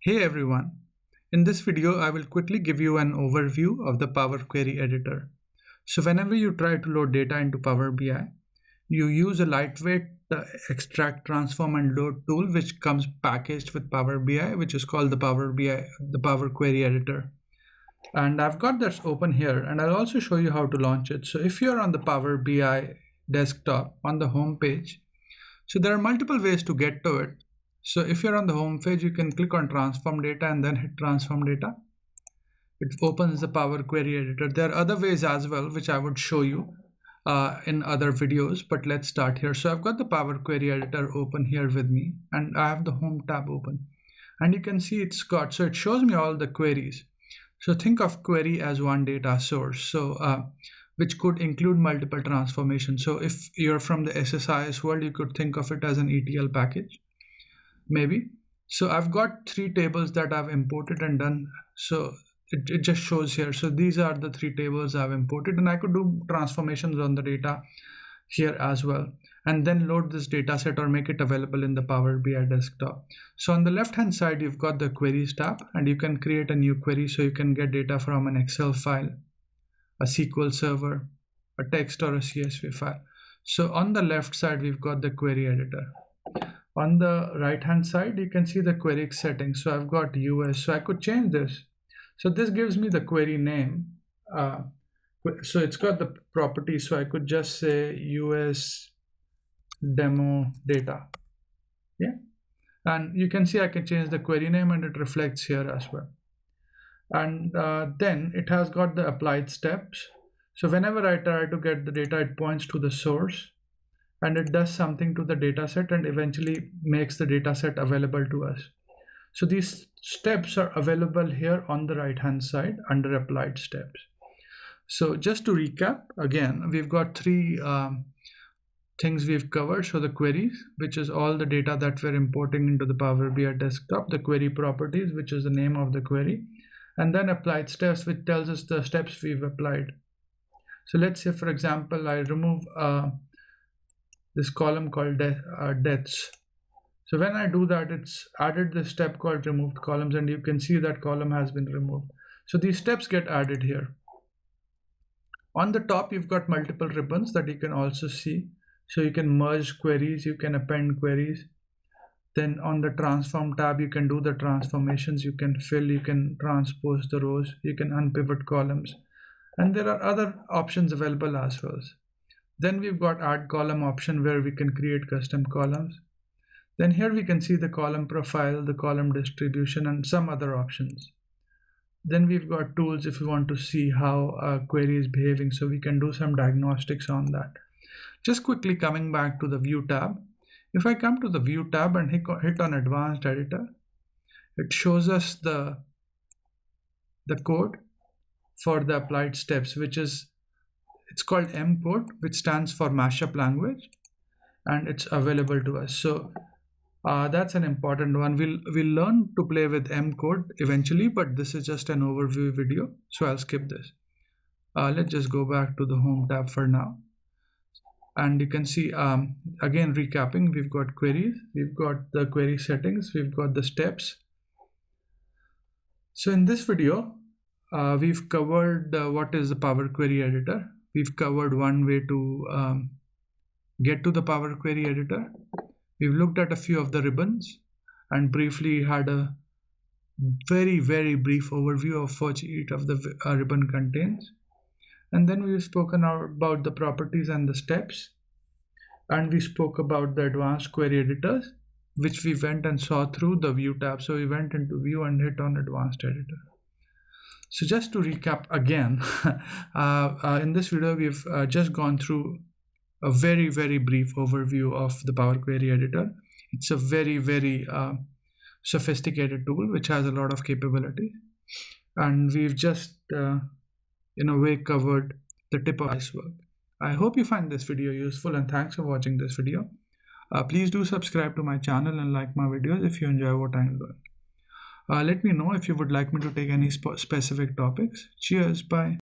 Hey everyone, in this video I will quickly give you an overview of the Power Query Editor. So whenever you try to load data into Power BI, you use a lightweight extract, transform and load tool which comes packaged with Power BI, which is called the Power Query Editor. And I've got this open here and I'll also show you how to launch it. So if you're on the Power BI desktop on the home page, so there are multiple ways to get to it. So if you're on the home page, you can click on transform data and then hit transform data. It opens the Power Query Editor. There are other ways as well, which I would show you in other videos, but let's start here. So I've got the Power Query Editor open here with me and I have the home tab open and you can see it shows me all the queries. So think of query as one data source, which could include multiple transformations. So if you're from the SSIS world, you could think of it as an ETL package, maybe. So I've got three tables that I've imported and done. So it just shows here. So these are the three tables I've imported, and I could do transformations on the data here as well, and then load this data set or make it available in the Power BI desktop. So on the left hand side, you've got the queries tab and you can create a new query. So you can get data from an Excel file, a SQL server, a text or a CSV file. So on the left side, we've got the query editor. On the right hand side, you can see the query settings. So I've got US, so I could change this. So this gives me the query name. So it's got the properties, so I could just say US demo data. Yeah, and you can see I can change the query name and it reflects here as well. And then it has got the applied steps. So whenever I try to get the data, it points to the source and it does something to the data set and eventually makes the data set available to us. So these steps are available here on the right hand side under applied steps. So just to recap again, we've got three things we've covered. So the queries, which is all the data that we're importing into the Power BI desktop, the query properties, which is the name of the query, and then applied steps, which tells us the steps we've applied. So let's say, for example, I remove this column called deaths. So when I do that, it's added this step called removed columns, and you can see that column has been removed. So these steps get added here. On the top, you've got multiple ribbons that you can also see. So you can merge queries, you can append queries. Then on the transform tab, you can do the transformations, you can fill, you can transpose the rows, you can unpivot columns. And there are other options available as well. Then we've got add column option where we can create custom columns. Then here we can see the column profile, the column distribution, and some other options. Then we've got tools if you want to see how a query is behaving, so we can do some diagnostics on that. Just quickly coming back to the view tab. If I come to the view tab and hit on advanced editor, it shows us the code for the applied steps, it's called M code, which stands for mashup language, and it's available to us. So that's an important one. We'll learn to play with M code eventually, but this is just an overview video, so I'll skip this. Let's just go back to the home tab for now. And you can see, again recapping, we've got queries, we've got the query settings, we've got the steps. So in this video, we've covered what is the Power Query Editor. We've covered one way to get to the Power Query Editor. We've looked at a few of the ribbons and briefly had a very, very brief overview of what each of the ribbon contains. And then we've spoken about the properties and the steps. And we spoke about the advanced query editors, which we went and saw through the view tab. So we went into view and hit on advanced editor. So just to recap again, in this video, we've just gone through a very, very brief overview of the Power Query Editor. It's a very, very sophisticated tool which has a lot of capability, and we've just in a way covered the tip of the iceberg. I hope you find this video useful, and thanks for watching this video. Please do subscribe to my channel and like my videos if you enjoy what I'm doing. Let me know if you would like me to take any specific topics. Cheers, bye.